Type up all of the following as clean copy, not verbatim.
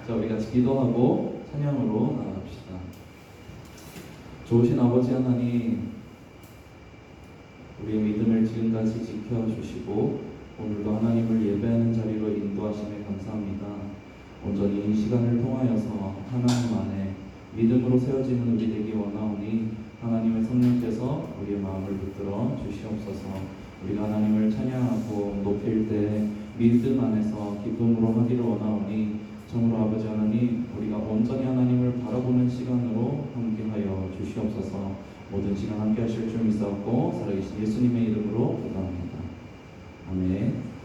자, 우리 같이 기도하고 찬양으로 나아갑시다. 좋으신 아버지 하나님, 우리의 믿음을 지금까지 지켜주시고 오늘도 하나님을 예배하는 자리로 인도하심에 감사합니다. 온전히 이 시간을 통하여서 하나님 안에 믿음으로 세워지는 우리 되기 원하오니 하나님의 성령께서 우리의 마음을 붙들어 주시옵소서. 우리가 하나님을 찬양하고 높일 때 믿음 안에서 기쁨으로 하기를 원하오니 참으로 아버지 하나님, 우리가 온전히 하나님을 바라보는 시간으로 함께하여 주시옵소서. 모든 시간 함께 하실 줄 믿사옵고 살아계신 예수님의 이름으로 기도합니다. 아멘.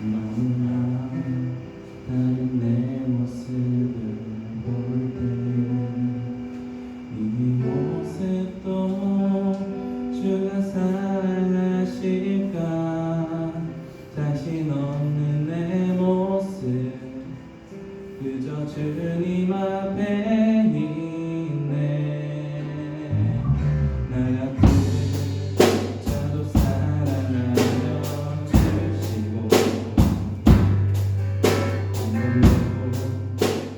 너무나 다른 내 모습을 볼 때 이 모습도 주가 사랑하실까 자신 없는 내 모습 그저 주님 앞에 있네 나 같은 자도 사랑하여 주시고 오늘도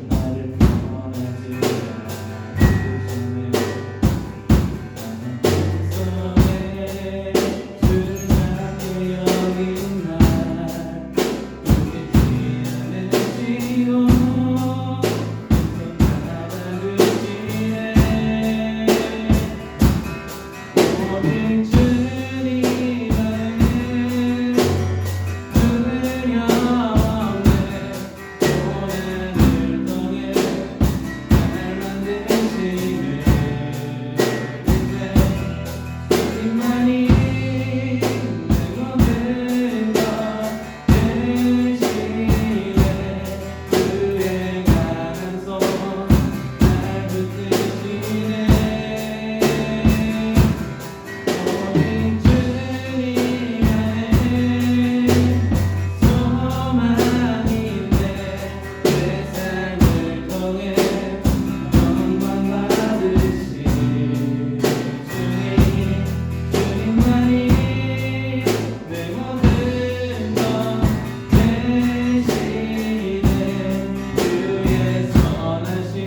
나를 떠나지 않으시네 나는 속에 주를 찾게 여긴 날 웃기지 않으시고 계속 받아주시네 오직 주님 안에 주는 없네 고난을 통해 날 만드시네 주님만이 내 모든 것 되시네 주의 강한 손날 붙드시네 오직 주님 안에 소망인데 내 삶을 통해 영광 받으신 주님만이 내 모든 것 되시네 주의 선하심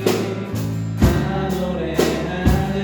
나 노래하네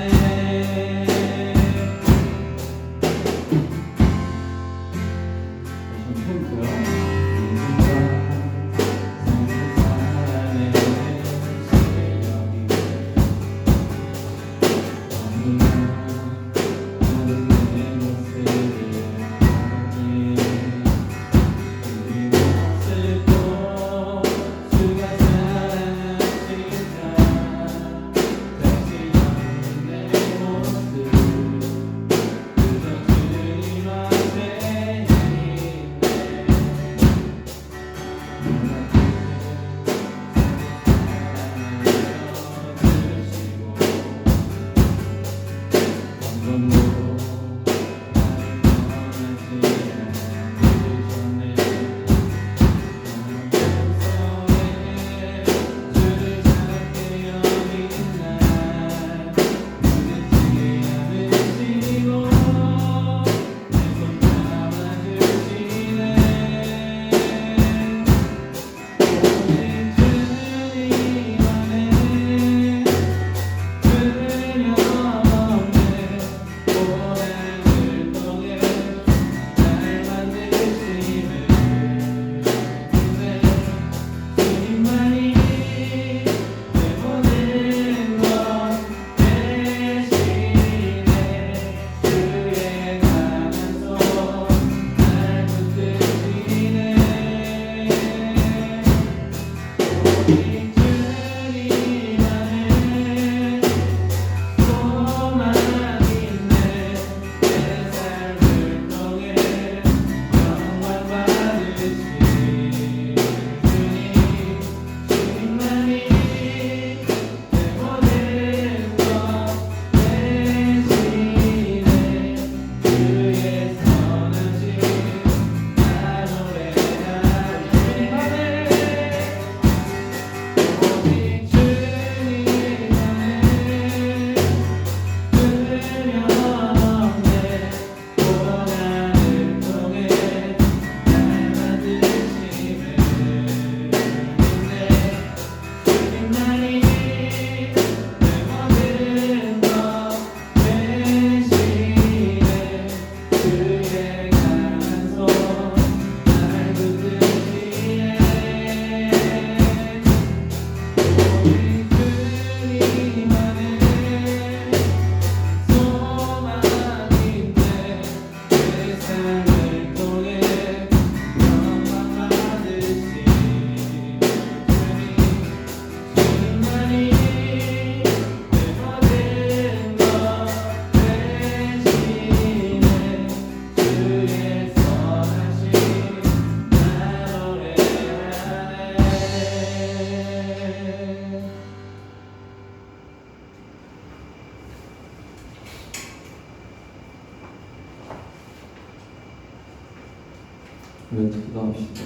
우리 기도합시다.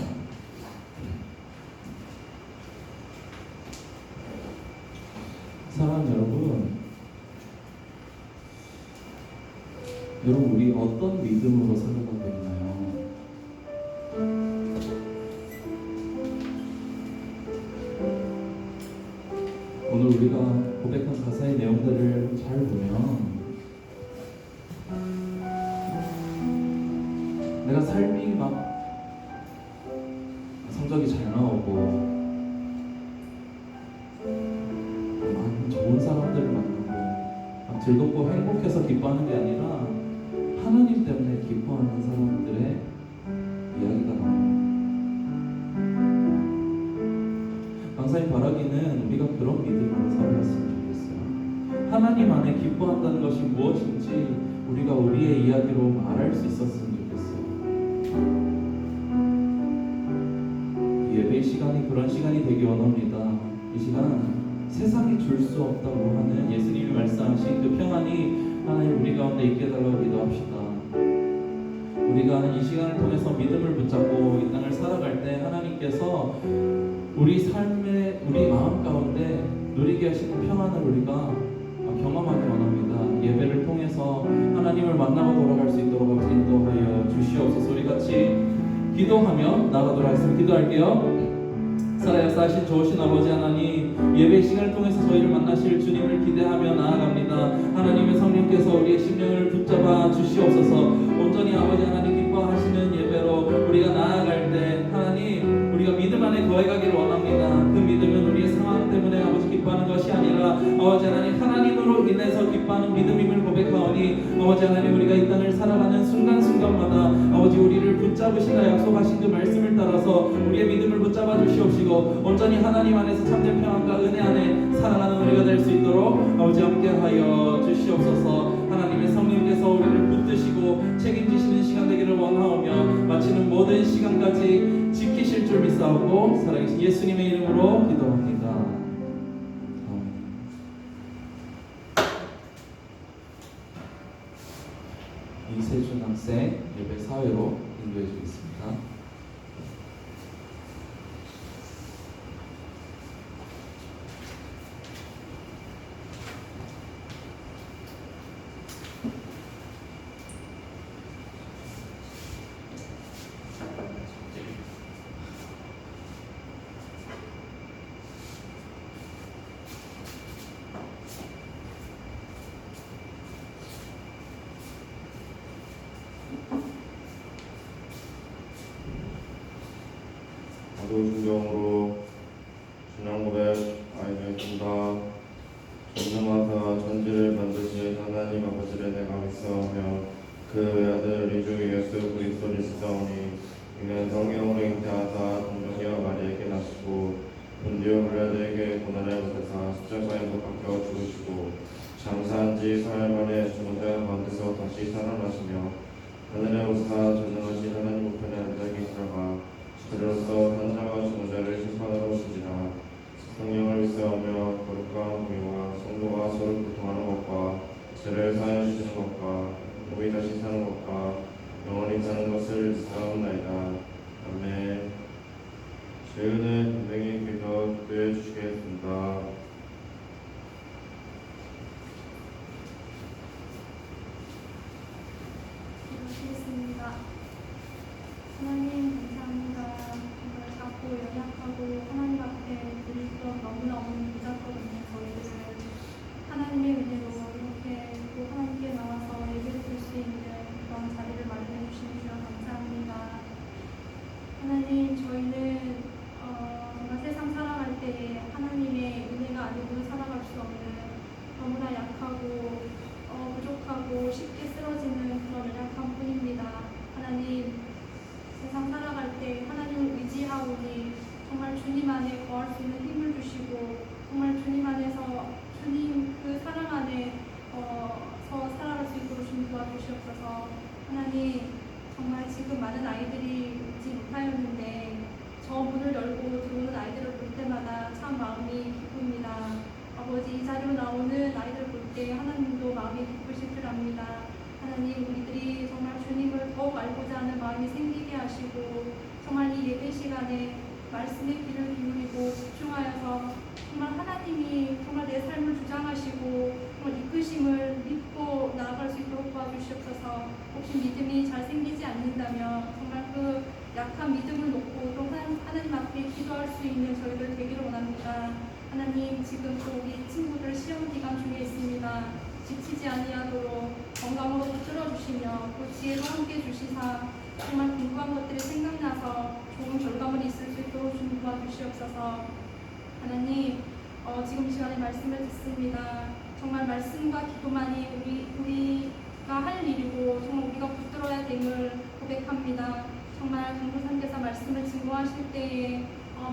사랑하는 여러분 우리 어떤 믿음으로 살아가고 있나요? 오늘 우리가 고백한 가사의 내용들을 잘 보면 내가 삶이 막 성적이 잘 나오고 많은 좋은 사람들을 만나고 막 즐겁고 행복해서 기뻐하는 게 아니라 하나님 때문에 기뻐하는 사람들의 이야기가 나와요. 강사님 바라기는 우리가 그런 믿음으로 살아갔으면 좋겠어요. 하나님 안에 기뻐한다는 것이 무엇인지 우리가 우리의 이야기로 말할 수 있었으면 좋겠어요. 예배 시간이 그런 시간이 되기 원합니다. 이 시간 세상이 줄 수 없다고 하는 예수님이 말씀하신 그 평안이 하나님 우리 가운데 있게 달라고 기도합시다. 우리가 이 시간을 통해서 믿음을 붙잡고 이 땅을 살아갈 때 하나님께서 우리 삶의 우리 마음 가운데 누리게 하시는 평안을 우리가 경험하기 원합니다. 예배를 통해서 하나님을 만나고 돌아갈 수 있도록 인도하여 주시옵소서. 우리 같이 기도하며 나가도록 하겠습니다. 기도할게요. 살아 역사하신 좋으신 아버지 하나님, 예배 시간을 통해서 저희를 만나실 주님을 기대하며 나아갑니다. 하나님의 성령께서 우리의 심령을 붙잡아 주시옵소서. 온전히 아버지 하나님 기뻐하시는 예배로 우리가 나아갈 때 하나님 우리가 믿음 안에 거해가기를 원합니다. 그 믿음은 우리의 상황 때문에 아버지 기뻐하는 것이 아니라 아버지 하나님 하나님으로 인해서 기뻐하는 믿음임을 고백하오니 아버지 하나님 우리가 이 땅을 살아가는 순간순간마다 아버지 우리를 붙잡으시라 약속하신 그 말씀을 따라서 우리의 믿음을 붙잡아 주시옵시고 온전히 하나님 안에서 참된 평안과 은혜 안에 살아가는 우리가 될 수 있도록 아버지 함께하여 주시옵소서. 하나님의 성령께서 우리를 붙드시고 책임지시는 시간 되기를 원하오며 마치는 모든 시간까지 지키실 줄 믿사오고 살아계신 예수님의 이름으로 기도합니다. 아멘. 이세준 학생 예배 사회로 인도해 주겠습니다. 나도 순종으로 신앙 고백 알겠습니다. 전능하사 천지를 만드신 하나님 아버지를 내가 믿사오며 그 외아들 우리 주 예수 그리스도를 믿사오니 이는 성령으로 잉태하사 동정녀 마리아에게 나시고 본디오 빌라도에게 고난을 받으사 십자가에 못 박혀 죽으시고 장사한 지 사흘 만에 죽은 자 가운데서 다시 살아나시며 하늘에 오사 전능하신 하나님 우편에 앉아 계시다가 그로서 산자와 죽은 자를 심판하러 오시리라. 성령을 믿사오며 거룩한 공의와 성도가 서로 교통하는 것과 죄를 사하여 주시는 것과 몸이 다시 사는 것과 영원히 사는 것을 믿사옵나이다. 아멘. 죄은은 분명히 기도해 주시겠습니다. 기도하겠습니다. 하나님 감사합니다. 정말 작고 연약하고 하나님 앞에 드릴 것 너무나 없는 부족거든요. 저희들을 하나님의 은혜로 이렇게 또 하나님께 나와서 예배를 드릴 수 있는 그런 자리를 마련해 주시는 주여 감사합니다. 하나님 저희는 정말 세상 살아갈 때에 하나님의 은혜가 아니고는 살아갈 수 없는 너무나 약하고 부족하고 쉽게 쓰러지는 그런 연약한 뿐입니다. 하나님 세상 살아갈 때 하나님을 의지하오니 정말 주님 안에 거할 수 있는 힘을 주시고 정말 주님 안에서 주님 그 사랑 안에 서 살아갈 수 있도록 주님 도와주시옵소서. 하나님 정말 지금 많은 아이들이 오지 못하였는데 저 문을 열고 들어오는 아이들을 볼 때마다 참 마음이 기쁩니다. 아버지 이 자리로 나오는 아이들 볼 때 하나님도 마음이 기쁘실 줄 압니다. 하나님 우리들이 정말 주님을 더욱 알고자 하는 마음이 생기게 하시고 시간에 말씀에 귀를 기울이고 집중하여서 정말 하나님이 정말 내 삶을 주장하시고 정말 이끄심을 믿고 나아갈 수 있도록 도와주시옵소서. 혹시 믿음이 잘 생기지 않는다면 정말 그 약한 믿음을 놓고 또 하나님 앞에 기도할 수 있는 저희들 되기를 원합니다. 하나님, 지금 또 우리 친구들 시험 기간 중에 있습니다. 지치지 아니하도록 건강으로 붙들어주시며 또 지혜로 함께 주시사 정말 궁금한 것들이 생각나서 좋은 결과물이 있을 수 있도록 좀 도와주시옵소서. 하나님, 지금 이 시간에 말씀을 듣습니다. 정말 말씀과 기도만이 우리가 할 일이고 정말 우리가 붙들어야 됨을 고백합니다. 정말 강도사님께서 말씀을 증거하실 때에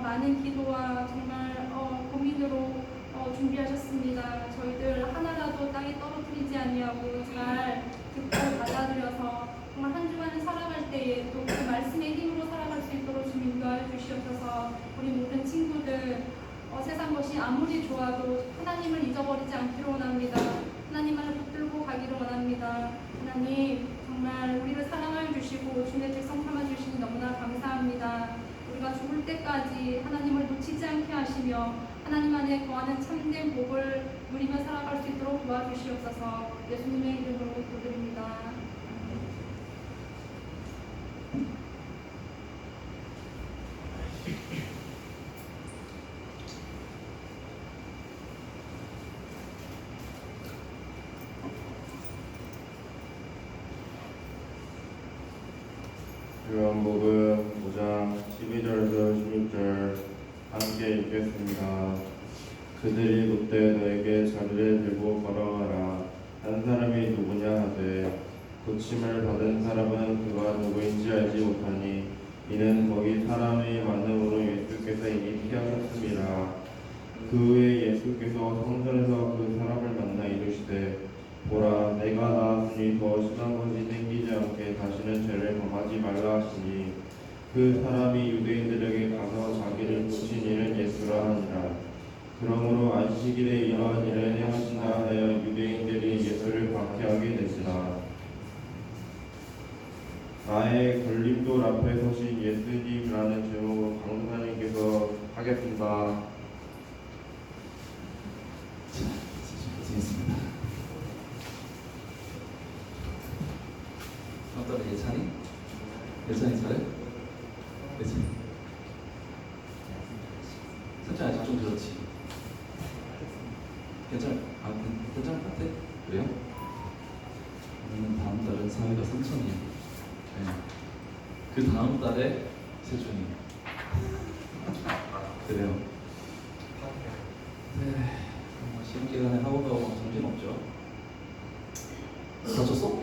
많은 기도와 정말 고민으로 준비하셨습니다. 저희들 하나라도 땅에 떨어뜨리지 아니하고 잘 듣고 받아들여서 정말 한 주간을 살아갈 때에 또 그 말씀의 힘으로 살아갈 수 있도록 좀 인도하여 주시옵소서. 우리 모든 친구들 세상 것이 아무리 좋아도 하나님을 잊어버리지 않기를 원합니다. 하나님만을 붙들고 가기를 원합니다. 하나님, 정말 우리를 사랑하여 주시고 주님의 백성 삼아 주시니 너무나 감사합니다. 우리가 죽을 때까지 하나님을 놓치지 않게 하시며 하나님 안에 거하는 참된 복을 누리며 살아갈 수 있도록 도와주시옵소서. 예수님의 이름으로 기도드립니다. 요한복음 5장 12절에서 16절 함께 읽겠습니다. 그들이 롯되 너에게 자리를 들고 걸어가라. 한 사람이 누구냐 하되 고침을 받은 사람은 그가 누구인지 알지 못하니 이는 거기 사람의 많음으로 예수께서 이미 피하셨습니다. 그 후에 예수께서 성전에서 그 사람을 만나 이르시되 보라, 내가 나았으니 더 심한 것이 생기지 않게 다시는 죄를 범하지 말라 하시니 그 사람이 유대인들에게 가서 자기를 고친 이는 예수라 하니라. 그러므로 안식일에 이러한 일을 행하신다 하여 유대인들이 예수를 박해하게 되시나 나의 걸림돌 앞에 서신 예수님이라는 제목으로 강사님께서 하겠습니다. 고생했습니다. 어떠래? 예찬이? 예찬이 잘해? 예찬이? 살짝 아직 좀 그렇지. 괜찮을 것 같아? 그래요? 그러면 다음 달은 사회가 3천이에요. 네. 그 다음 달에 세준이. 그래요. 네. 시험 기간에 학원 가고 정신 없죠. 다쳤어?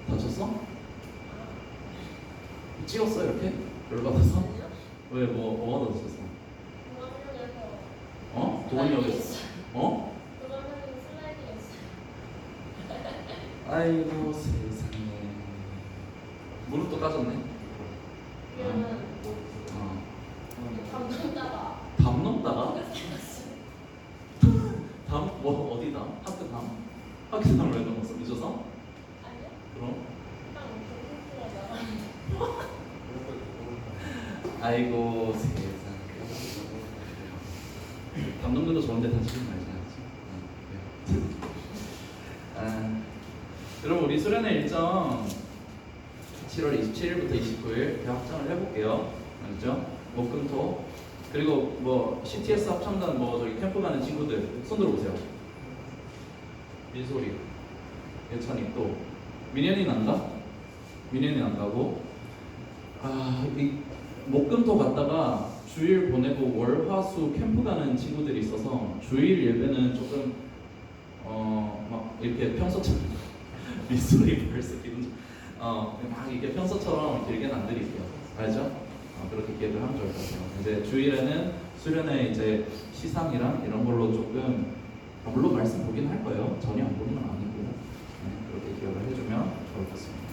다쳤어? 찍었어 이렇게? 열받아서? 왜 뭐가 다쳤어? 도관역에서? 아이고 세상에. 무릎도 까졌네. 담 넘다가? 담? 어디 담? 학교 담? 학교 담을 왜 넘었어? 늦어서? 그럼? 아이고 세상에. 담 넘는 거 좋은데 다치지 말자. 여러분, 우리 수련회 일정 7월 27일부터 29일 확정을 해볼게요. 알죠? 목금토. 그리고 뭐 CTS 합창단 저기 캠프 가는 친구들 손 들어보세요. 민소리, 예찬이 또 민현이는 안 가? 민현이는 안 가고. 이 목금토 갔다가 주일 보내고 월, 화, 수 캠프 가는 친구들이 있어서 주일 예배는 조금 막 이렇게 평소처럼 민소리 벌써 기분 막 이게 평소처럼 길게는 안 드릴게요. 알죠? 그렇게 기획을 하면 좋을 것 같아요. 이제 주일에는 수련회 이제 시상이랑 이런 걸로 조금 물론 말씀 보긴 할 거예요. 전혀 안 보는 건 아니고 그렇게 기억을 해주면 좋을 것 같습니다.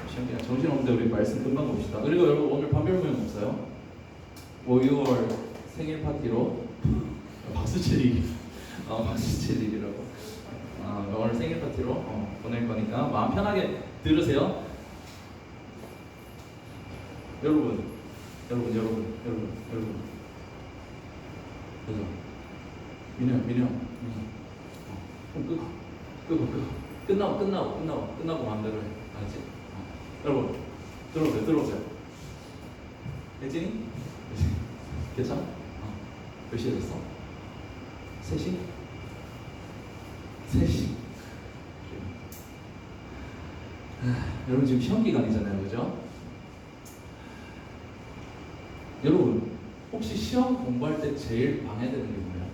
시험 기간 정신 없는데 우리 말씀 금방 봅시다. 그리고 여러분 오늘 판별 모임 없어요? 5.6월 생일 파티로 박수 칠 일, 박수 칠 일이라고. 오늘 생일 파티로 보낼 거니까 마음 편하게 들으세요. 여러분, 여러분. 그죠? 민영. 끄고. 끝나고 마음대로 해. 알았지? 여러분, 들어오세요. 혜진이? 괜찮아? 몇 시에 됐어? 3시? 3시. 여러분 지금 시험 기간이잖아요, 그죠? 여러분 혹시 시험 공부할 때 제일 방해되는 게 뭐예요?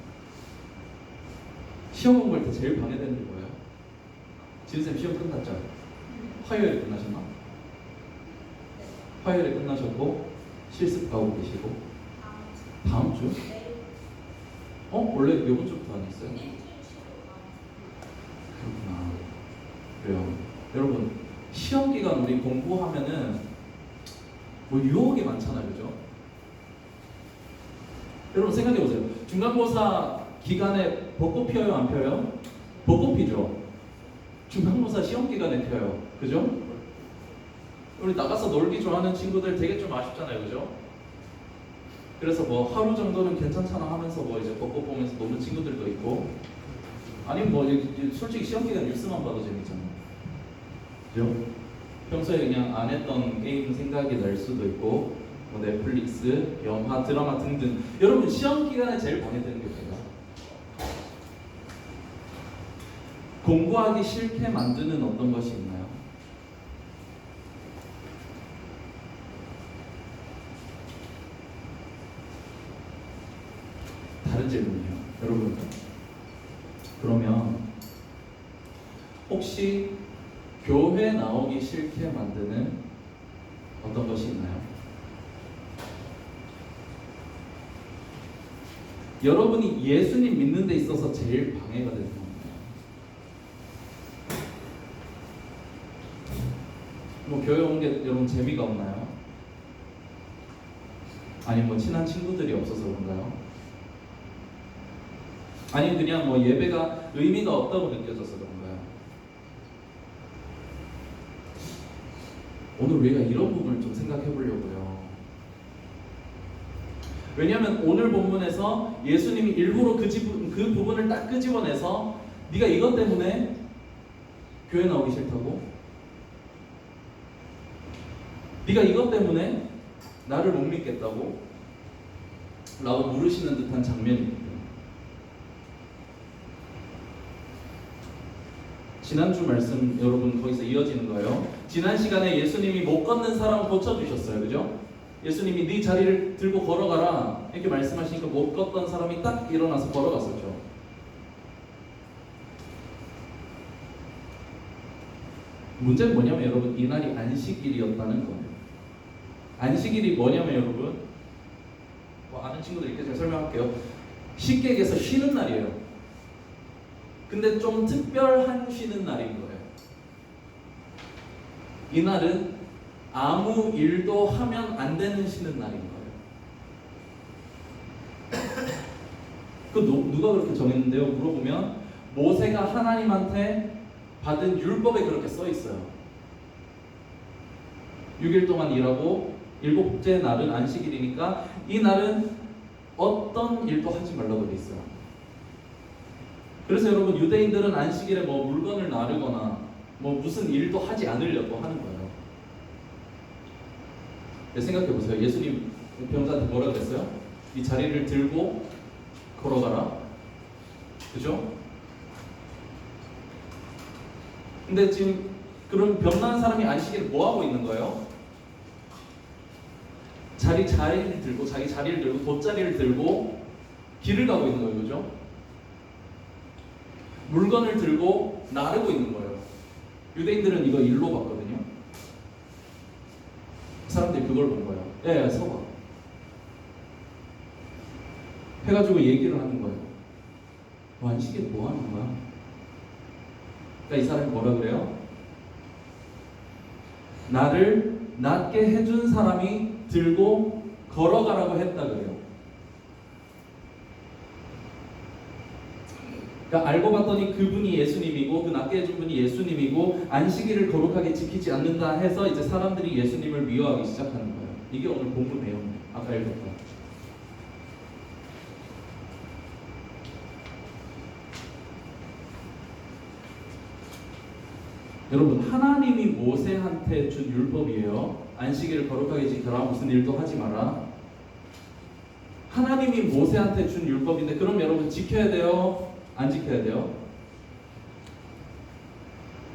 시험 공부할 때 제일 방해되는 게 뭐예요? 지은쌤 시험 끝났죠? 화요일에 끝나셨나? 화요일에 끝나셨고 실습 가고 계시고 다음 주? 원래 이번 주부터 안 했어요? 그렇구나. 그래요. 여러분 시험 기간 우리 공부하면은 뭐 유혹이 많잖아요, 그죠? 여러분 생각해 보세요. 중간고사 기간에 벚꽃 피어요, 안 피어요? 벚꽃 피죠. 중간고사 시험 기간에 피어요, 그죠? 우리 나가서 놀기 좋아하는 친구들 되게 좀 아쉽잖아요, 그죠? 그래서 뭐 하루 정도는 괜찮잖아 하면서 뭐 이제 벚꽃 보면서 노는 친구들도 있고, 아니면 뭐 솔직히 시험 기간 뉴스만 봐도 재밌잖아요, 그죠? 평소에 그냥 안 했던 게임 생각이 날 수도 있고, 뭐 넷플릭스, 영화, 드라마 등등. 여러분 시험 기간에 제일 방해되는 게 뭐예요? 공부하기 싫게 만드는 어떤 것이 있나요? 다른 질문이에요. 여러분 그러면 혹시 교회 나오기 싫게 만드는 어떤 것이 있나요? 여러분이 예수님 믿는 데 있어서 제일 방해가 되는 건가요? 뭐 교회 오는 게 여러분 재미가 없나요? 아니면 뭐 친한 친구들이 없어서 그런가요? 아니면 그냥 뭐 예배가 의미가 없다고 느껴져서 그런가요? 오늘 우리가 이런 부분을 좀 생각해 보려고요. 왜냐하면 오늘 본문에서 예수님이 일부러 그 부분을 딱 끄집어내서 네가 이것 때문에 교회 나오기 싫다고? 네가 이것 때문에 나를 못 믿겠다고? 라고 물으시는 듯한 장면입니다. 지난주 말씀 여러분 거기서 이어지는 거예요. 지난 시간에 예수님이 못 걷는 사람 고쳐주셨어요, 그죠? 예수님이 네 자리를 들고 걸어가라 이렇게 말씀하시니까 못 걷던 사람이 딱 일어나서 걸어갔었죠. 문제는 뭐냐면 여러분 이날이 안식일이었다는 거예요. 안식일이 뭐냐면 여러분 뭐 아는 친구들 있게 제가 설명할게요. 쉽게 얘기해서 쉬는 날이에요. 근데 좀 특별한 쉬는 날인 거예요. 이날은 아무 일도 하면 안 되는 쉬는 날인 거예요. 그 누가 그렇게 정했는데요? 물어보면 모세가 하나님한테 받은 율법에 그렇게 써 있어요. 6일 동안 일하고 7째 날은 안식일이니까 이 날은 어떤 일도 하지 말라고 돼 있어요. 그래서 여러분 유대인들은 안식일에 뭐 물건을 나르거나 뭐 무슨 일도 하지 않으려고 하는 거예요. 생각해 보세요. 예수님 병자한테 뭐라 그랬어요? 이 자리를 들고 걸어가라. 그죠? 근데 지금 그런 병난 사람이 안식일에 뭐 하고 있는 거예요? 자기 자리를 들고 돗자리를 들고 길을 가고 있는 거예요. 그죠? 물건을 들고 나르고 있는 거예요. 유대인들은 이거 일로 봤거든요. 사람들이 그걸 본 거예요. 예, 서봐. 해가지고 얘기를 하는 거예요. 안식일에 뭐 하는 거야? 그러니까 이 사람이 뭐라 그래요? 나를 낫게 해준 사람이 들고 걸어가라고 했다 그래요. 그러니까 알고 봤더니 그분이 예수님이고 그 낫게 해준 분이 예수님이고 안식일을 거룩하게 지키지 않는다 해서 이제 사람들이 예수님을 미워하기 시작하는 거예요. 이게 오늘 본문 내용이에요. 아까 읽었던. 여러분, 하나님이 모세한테 준 율법이에요. 안식일을 거룩하게 지켜라. 무슨 일도 하지 마라. 하나님이 모세한테 준 율법인데 그럼 여러분 지켜야 돼요? 안 지켜야 돼요?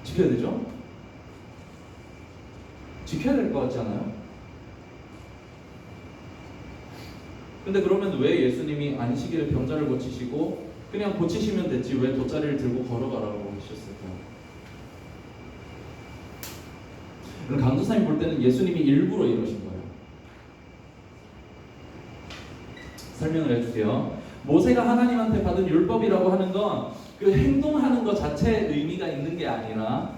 지켜야 되죠? 지켜야 될 것 같지 않아요? 근데 그러면 왜 예수님이 안식일에 병자를 고치시고 그냥 고치시면 됐지 왜 돗자리를 들고 걸어가라고 하셨을까요? 강도사님 볼 때는 예수님이 일부러 이러신 거예요. 설명을 해줄게요. 모세가 하나님한테 받은 율법이라고 하는 건 그 행동하는 것 자체에 의미가 있는 게 아니라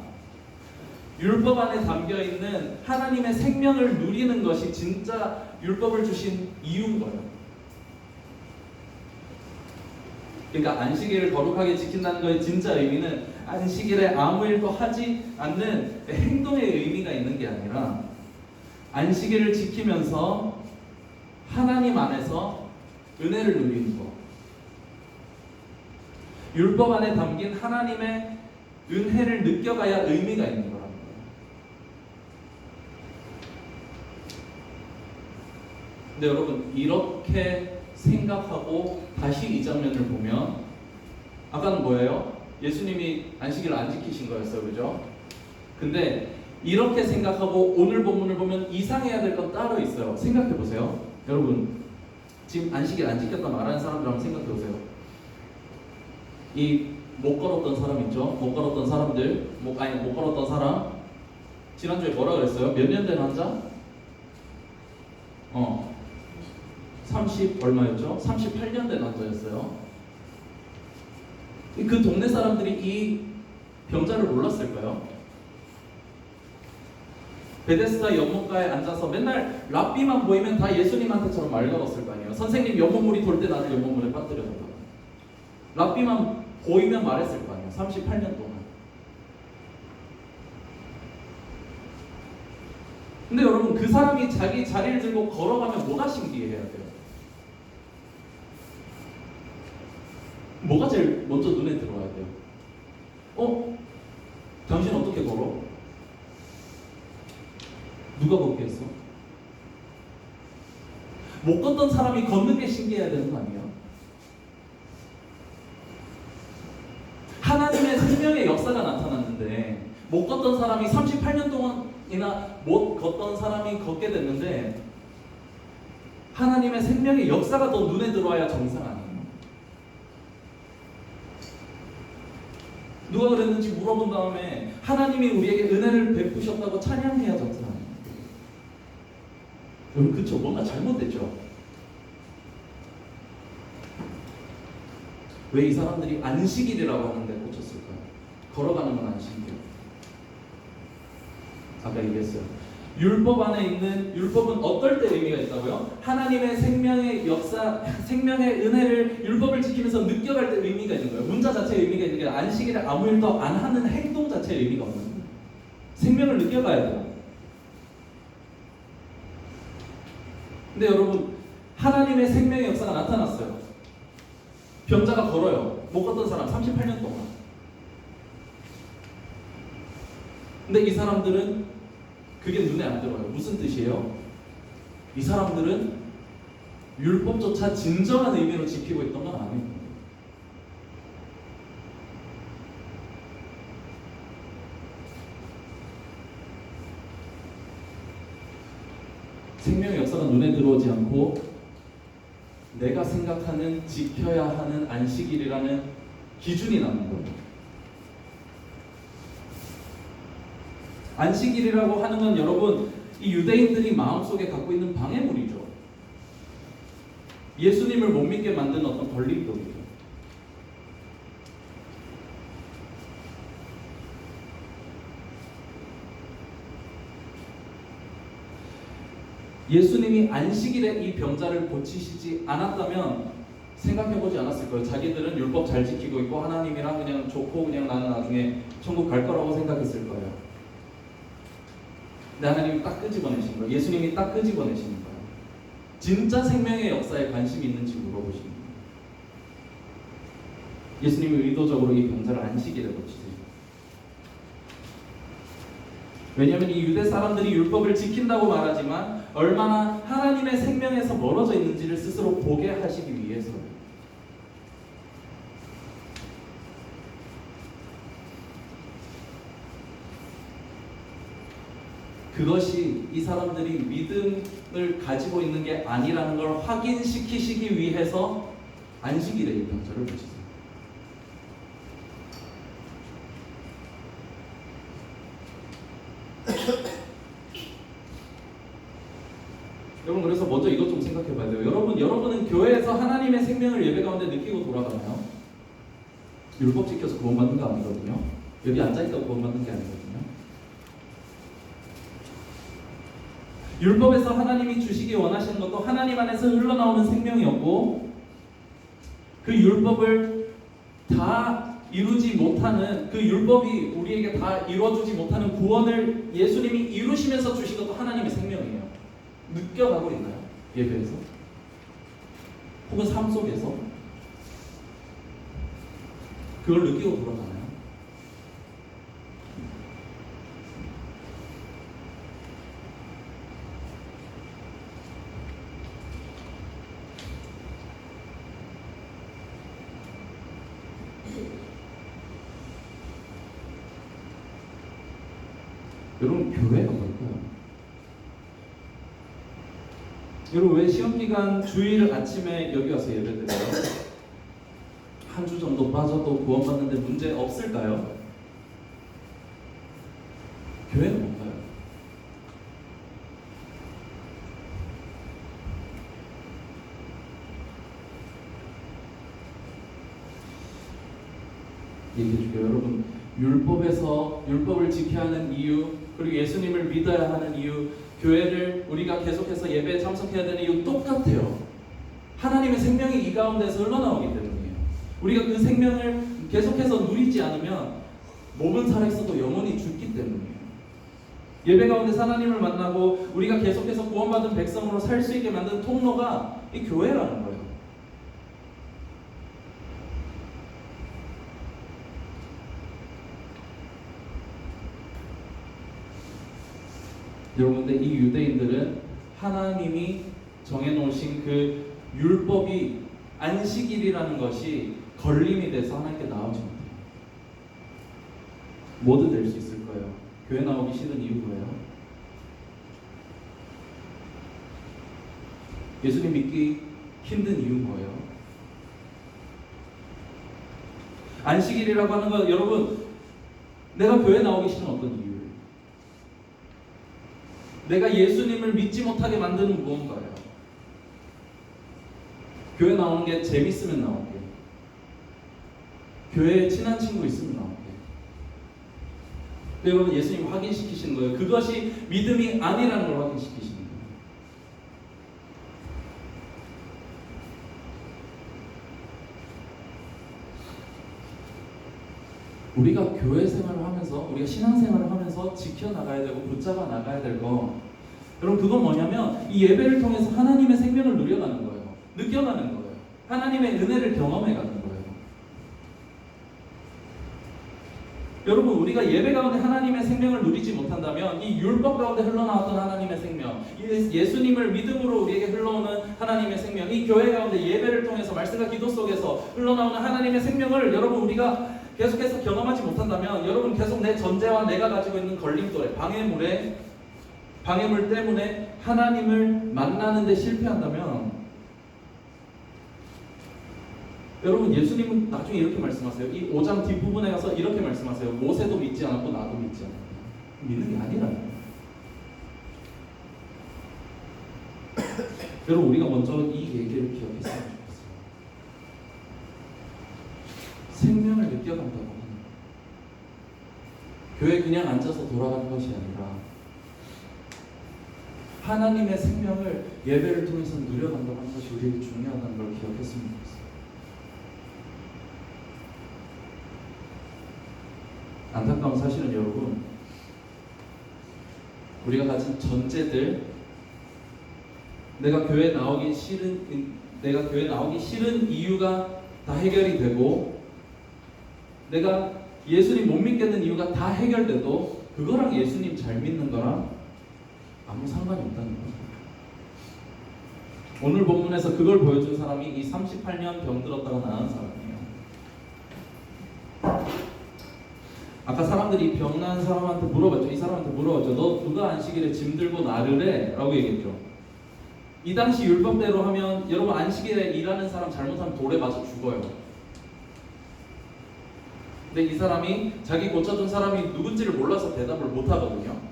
율법 안에 담겨 있는 하나님의 생명을 누리는 것이 진짜 율법을 주신 이유인 거예요. 그러니까 안식일을 거룩하게 지킨다는 것의 진짜 의미는 안식일에 아무 일도 하지 않는 행동의 의미가 있는 게 아니라 안식일을 지키면서 하나님 안에서 은혜를 누리는 것. 율법 안에 담긴 하나님의 은혜를 느껴가야 의미가 있는 거라는 거예요. 근데 여러분 이렇게 생각하고 다시 이 장면을 보면 아까는 뭐예요? 예수님이 안식일을 안 지키신 거였어요. 그죠? 근데 이렇게 생각하고 오늘 본문을 보면 이상해야 될 건 따로 있어요. 생각해 보세요. 여러분 지금 안식일 안 지켰다 말하는 사람들 한번 생각해 보세요. 이 못 걸었던 사람 있죠? 못 걸었던 사람들, 못 걸었던 사람. 지난주에 뭐라 그랬어요? 몇 년 된 환자? 30 얼마였죠? 38년 된 환자였어요. 그 동네 사람들이 이 병자를 몰랐을까요? 베데스다 연못가에 앉아서 맨날 랍비만 보이면 다 예수님한테처럼 말 걸었을 거 아니에요. 선생님 연못물이 돌 때 나를 연못물에 빠뜨려달라고. 랍비만 보이면 말했을 거 아니에요. 38년 동안. 근데 여러분 그 사람이 자기 자리를 들고 걸어가면 뭐가 신기해야 돼요? 뭐가 제일 먼저 눈에 들어와야 돼요? 당신 어떻게 걸어? 누가 걷게 했어? 못 걷던 사람이 걷는 게 신기해야 되는 거 아니에요? 하나님의 생명의 역사가 나타났는데 못 걷던 사람이 38년 동안이나 못 걷던 사람이 걷게 됐는데 하나님의 생명의 역사가 더 눈에 들어와야 정상 아니에요? 누가 그랬는지 물어본 다음에 하나님이 우리에게 은혜를 베푸셨다고 찬양해야 정상 아니에요? 여러분 그쵸? 뭔가 잘못됐죠? 왜 이 사람들이 안식일이라고 하는데 꽂혔을까요? 걸어가는 건 안식이에요. 아까 얘기했어요. 율법 안에 있는 율법은 어떨 때 의미가 있다고요? 하나님의 생명의 역사, 생명의 은혜를 율법을 지키면서 느껴갈 때 의미가 있는 거예요. 문자 자체의 의미가 있는 게 안식일에 아무 일도 안 하는 행동 자체의 의미가 없는 거예요. 생명을 느껴가야 돼요. 근데 여러분 하나님의 생명의 역사가 나타났어요. 병자가 걸어요. 못 걷던 사람 38년 동안. 근데 이 사람들은 그게 눈에 안 들어요. 무슨 뜻이에요? 이 사람들은 율법조차 진정한 의미로 지키고 있던 건 아니에요. 생명의 역사가 눈에 들어오지 않고 내가 생각하는 지켜야 하는 안식일이라는 기준이 남는 거예요. 안식일이라고 하는 건 여러분 이 유대인들이 마음속에 갖고 있는 방해물이죠. 예수님을 못 믿게 만든 어떤 걸림돌이죠. 예수님이 안식일에 이 병자를 고치시지 않았다면 생각해보지 않았을 거예요. 자기들은 율법 잘 지키고 있고 하나님이랑 그냥 좋고 그냥 나는 나중에 천국 갈 거라고 생각했을 거예요. 근데 하나님이 딱 끄집어내신 거예요. 예수님이 딱 끄집어내시는 거예요. 진짜 생명의 역사에 관심이 있는지 물어보시는 거예요. 예수님이 의도적으로 이 병자를 안식일에 고치세요. 왜냐하면 이 유대 사람들이 율법을 지킨다고 말하지만 얼마나 하나님의 생명에서 멀어져 있는지를 스스로 보게 하시기 위해서요. 그것이 이 사람들이 믿음을 가지고 있는 게 아니라는 걸 확인시키시기 위해서 안식일에 이 병자를 고치세요. 여러분, 그래서 먼저 이것 좀 생각해 봐야 돼요. 여러분은 교회에서 하나님의 생명을 예배 가운데 느끼고 돌아가나요? 율법 지켜서 구원받는 거 아니거든요. 여기 앉아있다고 구원받는 게 아니거든요. 율법에서 하나님이 주시기 원하시는 것도 하나님 안에서 흘러나오는 생명이었고, 그 율법을 다 이루지 못하는, 그 율법이 우리에게 다 이루어주지 못하는 구원을 예수님이 이루시면서 주신 것도 하나님의 생명이에요. 느껴가고 있나요? 예배에서? 혹은 삶 속에서? 그걸 느끼고 돌아가나요? 여러분, 교회가 뭘까요? 여러분, 왜 시험기간 주일 아침에 여기 와서 예배드려요? 한 주 정도 빠져도 구원받는데 문제 없을까요? 교회는 뭔가요? 얘기해줄게요. 여러분, 율법을 지켜야 하는 이유, 그리고 예수님을 믿어야 하는 이유, 교회를 우리가 계속해서 예배에 참석해야 되는 이유 똑같아요. 하나님의 생명이 이 가운데서 흘러나오기 때문이에요. 우리가 그 생명을 계속해서 누리지 않으면 몸은 살아있어도 영혼이 죽기 때문이에요. 예배 가운데서 하나님을 만나고 우리가 계속해서 구원받은 백성으로 살 수 있게 만든 통로가 이 교회라는 거예요. 여러분, 근데 이 유대인들은 하나님이 정해놓으신 그 율법이 안식일이라는 것이 걸림이 돼서 하나님께 나오지 못해요. 모두 될 수 있을 거예요. 교회 나오기 싫은 이유 뭐예요? 예수님 믿기 힘든 이유 뭐예요? 안식일이라고 하는 건 여러분, 내가 교회 나오기 싫은 어떤 이유? 내가 예수님을 믿지 못하게 만드는 무언가예요. 교회 나오는 게 재밌으면 나올게. 교회에 친한 친구 있으면 나올게. 여러분, 예수님 확인시키시는 거예요. 그것이 믿음이 아니라는 걸 확인시키시는 거예요. 우리가 교회 생활을 하면서, 우리가 신앙생활을 하면서 지켜나가야 되고 붙잡아 나가야 될 거, 여러분, 그건 뭐냐면 이 예배를 통해서 하나님의 생명을 누려가는 거예요. 느껴가는 거예요. 하나님의 은혜를 경험해가는 거예요. 여러분, 우리가 예배 가운데 하나님의 생명을 누리지 못한다면 이 율법 가운데 흘러나왔던 하나님의 생명, 예수님을 믿음으로 우리에게 흘러오는 하나님의 생명, 이 교회 가운데 예배를 통해서 말씀과 기도 속에서 흘러나오는 하나님의 생명을 여러분, 우리가 계속해서 경험하지 못한다면, 여러분, 계속 내 전제와 내가 가지고 있는 걸림돌에, 방해물 때문에 하나님을 만나는 데 실패한다면, 여러분, 예수님은 나중에 이렇게 말씀하세요. 이 5장 뒷부분에 가서 이렇게 말씀하세요. 모세도 믿지 않았고 나도 믿지 않았다. 믿는 게 아니라는 거예요. 여러분, 우리가 먼저 이 얘기를 기억했으면 좋겠어요. 생명을 느껴간다고 하는 거예요. 교회 그냥 앉아서 돌아가는 것이 아니라 하나님의 생명을 예배를 통해서 누려간다고 하는 것이 우리에게 중요하다는 걸 기억했으면 좋겠어요. 안타까운 사실은 여러분, 우리가 가진 전제들, 내가 교회 나오기 싫은 이유가 다 해결이 되고, 내가 예수님 못 믿겠는 이유가 다 해결돼도 그거랑 예수님 잘 믿는 거랑 아무 상관이 없다는 거죠. 오늘 본문에서 그걸 보여준 사람이 이 38년 병들었다가 나은 사람이에요. 아까 사람들이 병난 사람한테 물어봤죠. 이 사람한테 물어봤죠. 너 누가 안식일에 짐 들고 나르래? 라고 얘기했죠. 이 당시 율법대로 하면 여러분 안식일에 일하는 사람 잘못하면 돌에 맞아 죽어요. 근데 이 사람이 자기 고쳐준 사람이 누군지를 몰라서 대답을 못 하거든요.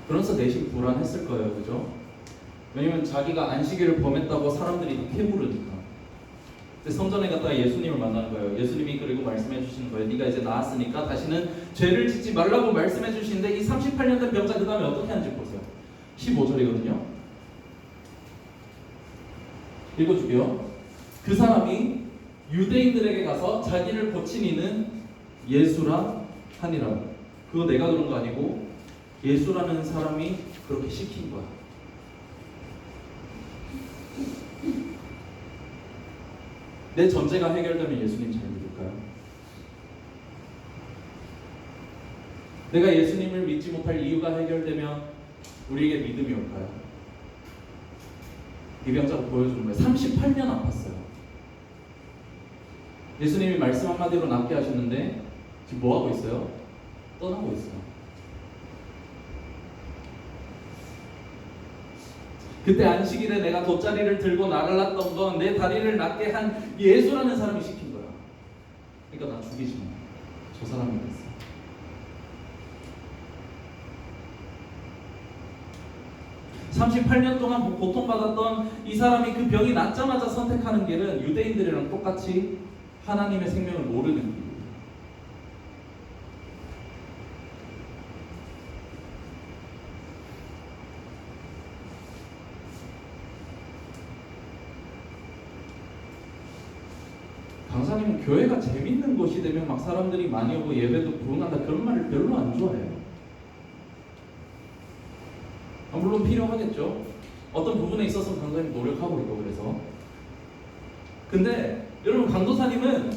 그래서 내심 불안했을 거예요. 그죠? 왜냐면 자기가 안식일을 범했다고 사람들이 캐물으니까. 근데 성전에 갔다가 예수님을 만나는 거예요. 예수님이 그리고 말씀해 주시는 거예요. 네가 이제 나았으니까 다시는 죄를 짓지 말라고 말씀해 주시는데, 이 38년 된 병자 그 다음에 어떻게 하는지 보세요. 15절이거든요. 읽어줄게요. 그 사람이 유대인들에게 가서 자기를 고친 이는 예수라 하니라. 그거 내가 그런 거 아니고 예수라는 사람이 그렇게 시킨 거야. 내 전제가 해결되면 예수님 잘 믿을까요? 내가 예수님을 믿지 못할 이유가 해결되면 우리에게 믿음이 올까요? 이 병자가 보여주는 거예요. 38년 아팠어요. 예수님이 말씀 한마디로 낫게 하셨는데 지금 뭐 하고 있어요? 떠나고 있어요. 그때 안식일에 내가 돗자리를 들고 나르렀던 건 내 다리를 낫게 한 예수라는 사람이 시킨 거야. 그러니까 나 죽이지 마. 저 사람이 됐어. (38년) 동안 고통받았던 이 사람이 그 병이 낫자마자 선택하는 길은 유대인들이랑 똑같이 하나님의 생명을 모르는 길이에요. 강사님은 교회가 재밌는 곳이 되면 막 사람들이 많이 오고 예배도 부흥한다, 그런 말을 별로 안 좋아해요. 물론 필요하겠죠. 어떤 부분에 있어서 강사님 노력하고 있고 그래서. 근데 여러분, 강도사님은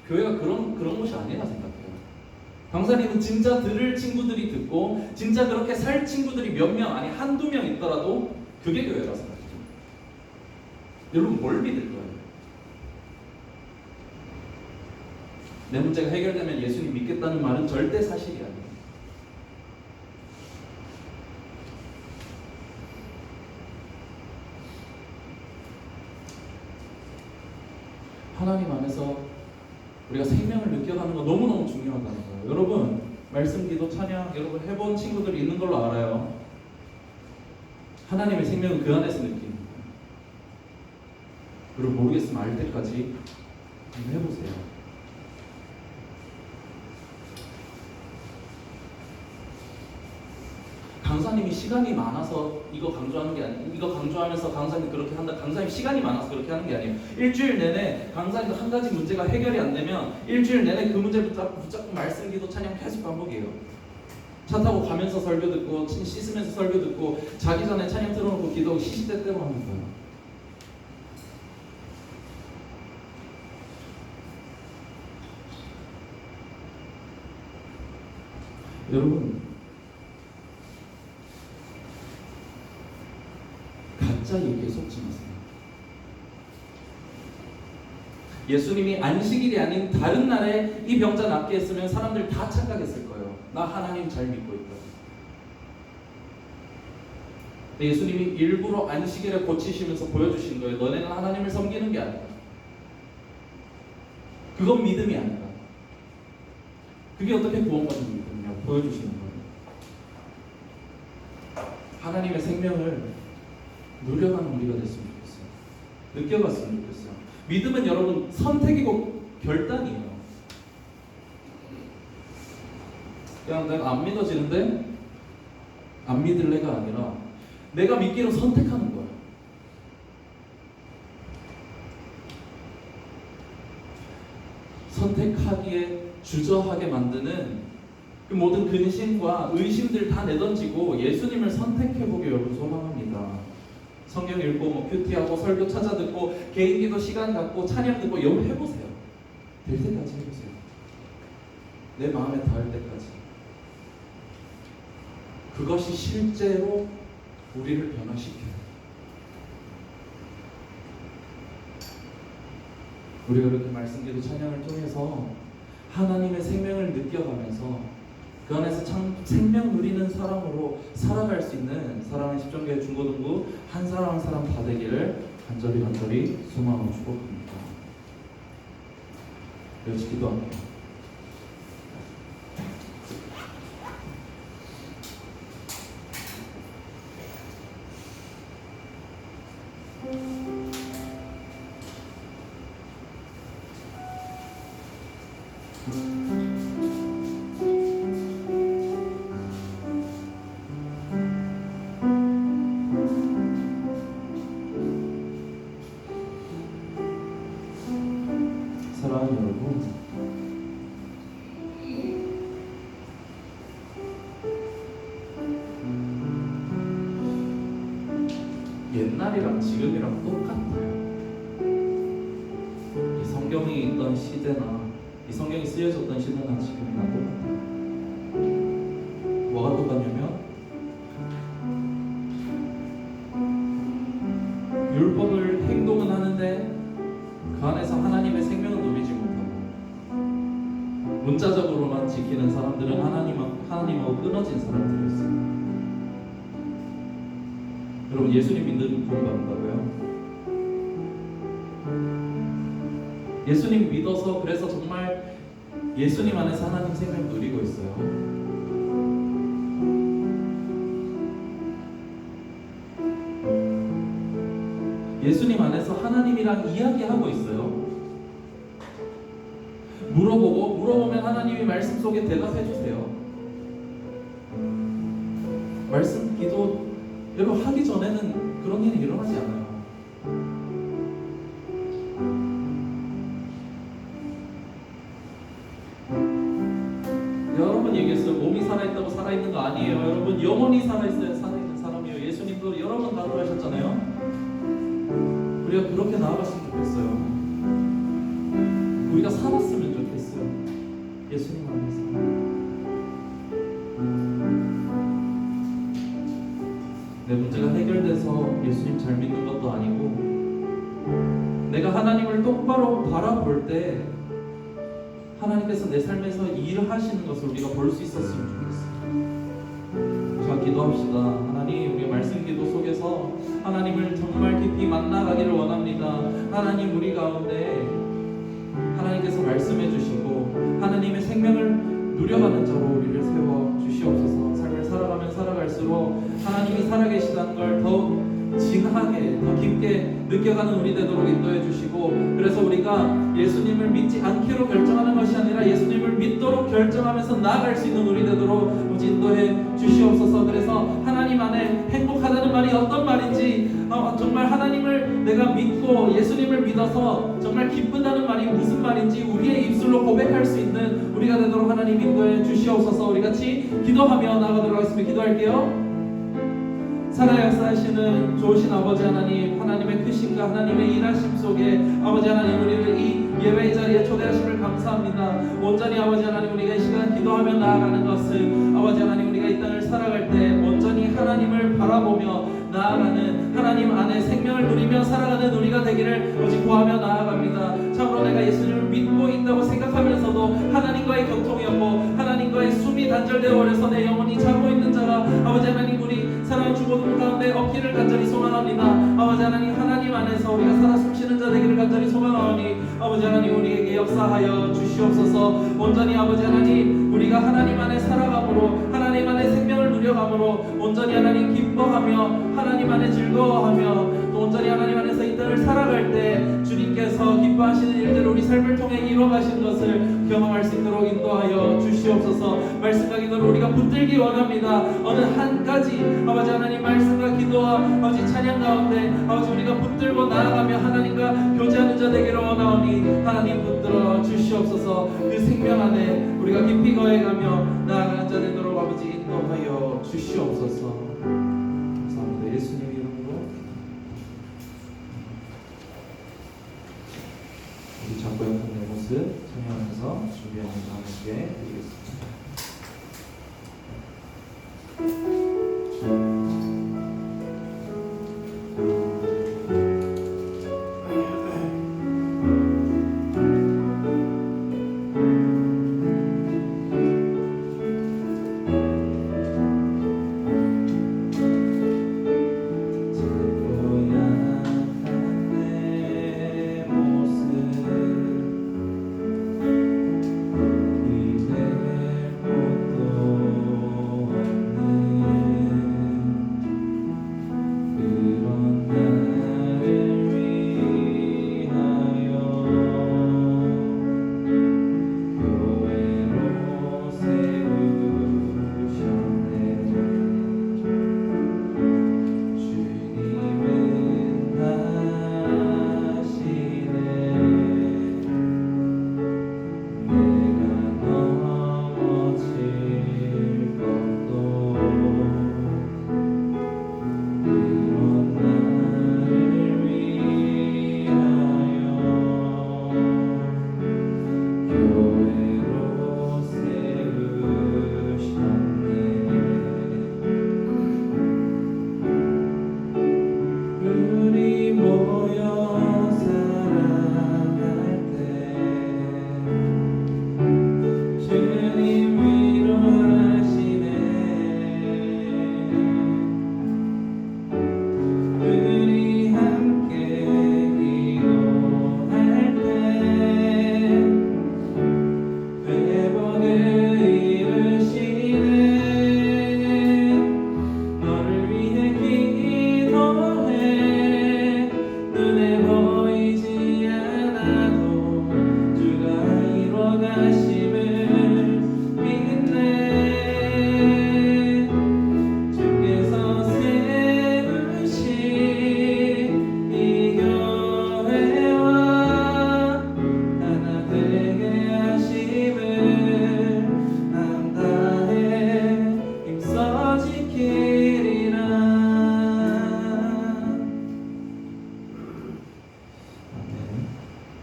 교회가 그런 곳이 아니라 생각해요. 강사님은 진짜 들을 친구들이 듣고 진짜 그렇게 살 친구들이 몇 명, 아니 한두 명 있더라도 그게 교회라 생각해요. 여러분, 뭘 믿을 거예요? 내 문제가 해결되면 예수님 믿겠다는 말은 절대 사실이 아니에요. 하나님 안에서 우리가 생명을 느껴가는 거 너무너무 중요하다는 거예요. 여러분, 말씀, 기도, 찬양 여러분 해본 친구들이 있는 걸로 알아요. 하나님의 생명은 그 안에서 느끼는 거예요. 여러분, 모르겠으면 알 때까지 한번 해보세요. 강사님이 시간이 많아서 이거 강조하는 게 아니에요. 이거 강조하면서 강사님 그렇게 한다. 강사님 시간이 많아서 그렇게 하는 게 아니에요. 일주일 내내 강사님 한 가지 문제가 해결이 안 되면 일주일 내내 그 문제 붙잡고 말씀, 기도, 찬양 계속 반복해요. 차 타고 가면서 설교 듣고 씻으면서 설교 듣고 자기 전에 찬양 틀어놓고 기도하고 시시때때로 하는 거예요. 여러분, 가짜 얘기에 속지 마세요. 예수님이 안식일이 아닌 다른 날에 이 병자 낫게 했으면 사람들 다 착각했을 거예요. 나 하나님 잘 믿고 있다. 근데 예수님이 일부러 안식일에 고치시면서 보여주신 거예요. 너네는 하나님을 섬기는 게 아니다. 그건 믿음이 아니다. 그게 어떻게 구원받는 믿음이냐 보여주시는 거예요. 하나님의 생명을 누려가는 우리가 됐으면 좋겠어요. 느껴갔으면 좋겠어요. 믿음은 여러분 선택이고 결단이에요. 그냥 내가 안 믿어지는데 안 믿을래가 아니라 내가 믿기로 선택하는 거야. 선택하기에 주저하게 만드는 그 모든 근심과 의심들 다 내던지고 예수님을 선택해보길 여러분 소망합니다. 성경 읽고 뭐 큐티하고 설교 찾아 듣고 개인기도 시간 갖고 찬양 듣고 여러분 해보세요. 될 때까지 해보세요. 내 마음에 닿을 때까지. 그것이 실제로 우리를 변화시켜요. 우리가 그렇게 말씀기도 찬양을 통해서 하나님의 생명을 느껴가면서 그 안에서 참 생명 누리는 사람으로 살아갈 수 있는 사랑하는 십정교회 중고등부 한 사람 한 사람 다 되기를 간절히 소망하고 축복합니다. 같이 기도합니다. 사랑하는 여러분, 옛날이랑 지금이랑 똑같아요. 이 성경이 있던 시대나 이 성경이 쓰여졌던 시대나 지금이랑 똑같아요. 뭐가 똑같냐면 율법을 행동은 하는데 그 안에서 하나님의 생명은 누리지 못하고 문자적으로만 지키는 사람들은 하나님하고 끊어진 사람들이었어요. 여러분, 예수님 믿는 분 받는다고요? 예수님 믿어서 그래서 정말 예수님 안에서 하나님 생명 누리고 있어요. 예수님 안에서 하나님이랑 이야기하고 있어요. 물어보면 하나님이 말씀 속에 대답해 주세요. 말씀 기도 여러분 하기 전에는 그런 일이 일어나지 않아요. 여러 번 얘기했어요. 몸이 살아있다고 살아있는 거 아니에요. 여러분 영혼이 살아있어야 살아있는 사람이에요. 예수님도 여러 번 나아가셨잖아요. 우리가 그렇게 나아갔으면 좋겠어요. 우리가 살았으면 좋겠어요. 예수님 안에서. 내 문제가 해결돼서 예수님 잘 믿는 것도 아니고 내가 하나님을 똑바로 바라볼 때 하나님께서 내 삶에서 일하시는 것을 우리가 볼 수 있었으면 좋겠어요. 자, 기도합시다. 하나님, 우리가 말씀 기도 속에서 하나님을 정말 깊이 만나가기를 원합니다. 하나님, 우리 가운데 하나님께서 말씀해 주시고 하나님의 생명을 누려가는 자로 우리를 세워 주시옵소서. 삶을 살아가면 살아갈수록 하나님이 살아계시다는 걸 더욱 진하게 더 깊게 느껴가는 우리 되도록 인도해 주시고, 그래서 우리가 예수님을 믿지 않기로 결정하는 것이 아니라 예수님을 믿도록 결정하면서 나아갈 수 있는 우리 되도록 인도해 주시옵소서. 그래서 하나님 안에 행복하다는 말이 어떤 말인지, 정말 하나님을 내가 믿고 예수님을 믿어서 정말 기쁘다는 말이 무슨 말인지 우리의 입술로 고백할 수 있는 우리가 되도록 하나님 인도해 주시옵소서. 우리 같이 기도하며 나아가도록 하겠습니다. 기도할게요. 살아 역사하시는 좋으신 아버지 하나님, 하나님의 크심과 하나님의 일하심 속에 아버지 하나님, 우리를 이 예배의 자리에 초대하심을 감사합니다. 온전히 아버지 하나님, 우리가 이 시간 기도하며 나아가는 것은 아버지 하나님, 우리가 이 땅을 살아갈 때 온전히 하나님을 바라보며 나아가는, 하나님 안에 생명을 누리며 살아가는 우리가 되기를 오직 구하며 나아갑니다. 참으로 내가 예수님을 믿고 있다고 생각하면서도 하나님과의 교통이 없고 하나님과의 숨이 단절되어 버려서 내 영혼이 자고 있는 자가 아버지 하나님, 우리 사랑하는 주보들 가운데 없기를 간절히 소망합니다. 아버지 하나님, 하나님 안에서 우리가 살아 숨쉬는 자 되기를 간절히 소망하오니 아버지 하나님, 우리에게 역사하여 주시옵소서. 온전히 아버지 하나님, 우리가 하나님 안에 살아감으로 하나님 안에 생명을 누려가 사랑함으로 온전히 하나님 기뻐하며 하나님 안에 즐거워하며 또 온전히 하나님 안에서 이 땅을 살아갈 때 주님께서 기뻐하시는 일들을 우리 삶을 통해 이루어가시는 것을 경험할 수 있도록 인도하여 주시옵소서. 말씀과 기도를 우리가 붙들기 원합니다. 어느 한 가지 아버지 하나님 말씀과 기도와 아버지 찬양 가운데 아버지 우리가 붙들고 나아가며 하나님과 교제하는 자 되기를 원하오니 하나님 붙들어 주시옵소서. 그 생명 안에 우리가 깊이 거해가며 나아가는 자 되도록 아버지 인도하여 주시옵소서. 감사합니다. 예수님 이름으로 우리 작고 약한 내 모습 찬양하면서 준비하는 함께 드리겠습니다.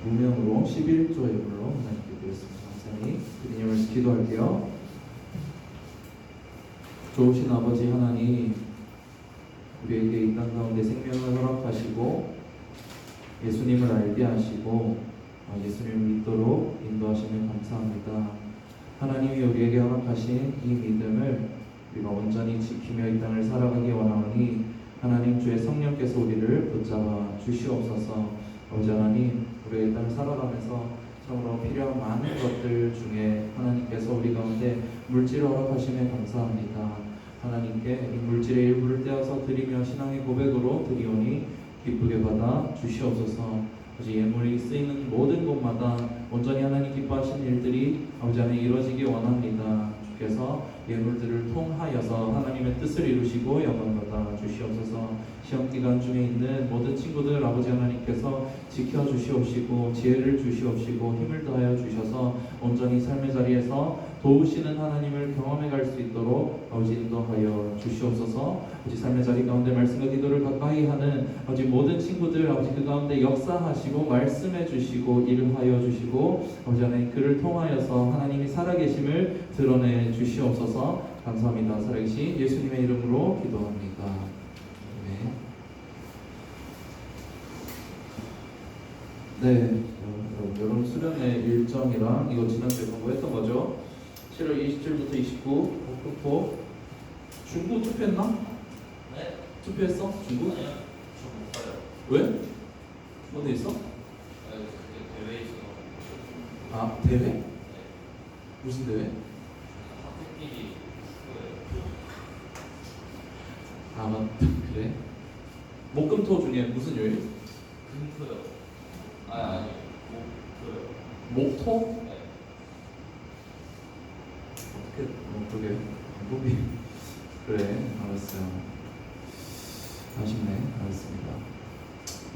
무명으로 11조의 물로 하나님께 드렸습니다. 감사히 주님을 기도할게요. 좋으신 아버지 하나님, 우리에게 이 땅 가운데 생명을 허락하시고 예수님을 알게 하시고 예수님을 믿도록 인도하시면 감사합니다. 하나님이 우리에게 허락하신 이 믿음을 우리가 온전히 지키며 이 땅을 살아가기 원하오니 하나님 주의 성령께서 우리를 붙잡아 주시옵소서. 아버지 하나님, 우리가 이 땅을 살아가면서 참으로 필요한 많은 것들 중에 하나님께서 우리 가운데 물질을 허락하시면 감사합니다. 하나님께 이 물질의 일부를 떼어서 드리며 신앙의 고백으로 드리오니 기쁘게 받아 주시옵소서. 아버지 예물이 쓰이는 모든 곳마다 온전히 하나님 기뻐하시는 일들이 아버지 안에 이루어지기 원합니다. 주께서 예물들을 통하여서 하나님의 뜻을 이루시고 영광 받아 주시옵소서. 시험 기간 중에 있는 모든 친구들 아버지 하나님께서 지켜 주시옵시고 지혜를 주시옵시고 힘을 더하여 주셔서 온전히 삶의 자리에서 도우시는 하나님을 경험해 갈 수 있도록 아버지 인도하여 주시옵소서. 아버지 삶의 자리 가운데 말씀과 기도를 가까이 하는 아버지 모든 친구들 아버지 그 가운데 역사하시고 말씀해 주시고 일하여 주시고 아버지 하나님 그를 통하여서 하나님이 살아계심을 드러내 주시옵소서. 감사합니다. 살아계신 예수님의 이름으로 기도합니다. 네, 여러분 수련회 일정이랑 이거 지난주에 공부했던 거죠. 7월 27부터 29 목포 중구 투표했나? 네? 투표했어? 중구? 아니요, 저못 가요. 왜? 어디 있어? 아니, 그게 대회에 있어서. 아 대회? 네. 무슨 대회? 학교끼리 축구예요. 아 맞다. 그래. 목금토 중에 무슨 요일? 금토요. 아니 목토요. 목토? 네. 어떻게 그게 방법이 그래. 알았어요. 아쉽네. 알았습니다.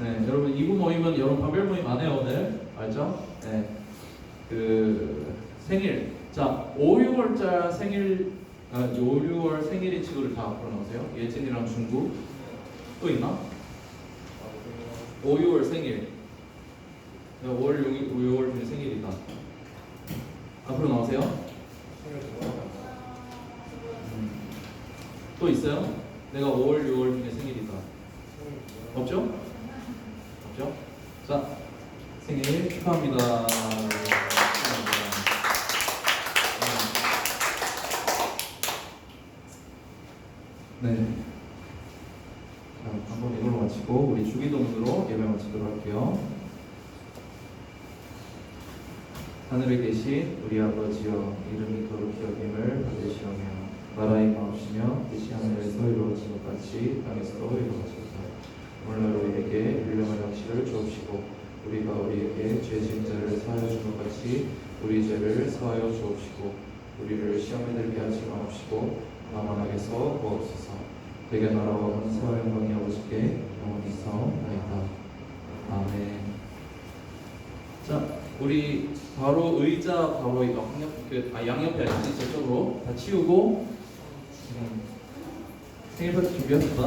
네, 여러분 이부 모임은 여러분 반별 모임 안 해요 오늘. 알죠? 네. 그 생일. 자, 5, 6월자 생일 5, 6월 생일인 친구를 다 앞으로 나오세요. 예진이랑 중구. 또 있나? 5, 6월 생일. 5월 6월 중에 생일이다. 앞으로 나오세요. 또 있어요? 내가 5월 6월 중에 생일이다. 없죠? 없죠? 자, 생일 축하합니다. 축하합니다. 네. 자, 한번 이걸로 마치고 우리 주기도문으로 예배 마치도록 할게요. 하늘에 계신 우리 아버지여, 이름이 거룩히 여김을 받으시오며 나라의 마옵시며 뜻이 하늘에서 이루어진 것 같이 땅에서도 이루어지소서. 오늘 우리에게 일용할 양식을 주옵시고 우리가 우리에게 죄 지은 자를 사하여 준 것 같이 우리 죄를 사하여 주옵시고 우리를 시험에 들게 하지 마옵시고 다만 악에서 구하옵소서. 대개 나라와 권세와 영광이 아버지께 영원히 있사옵나이다. 아멘. 자, 우리 바로 의자 바로 이거 양옆에 아니지 저쪽으로 다 치우고 생일 파티 준비합시다.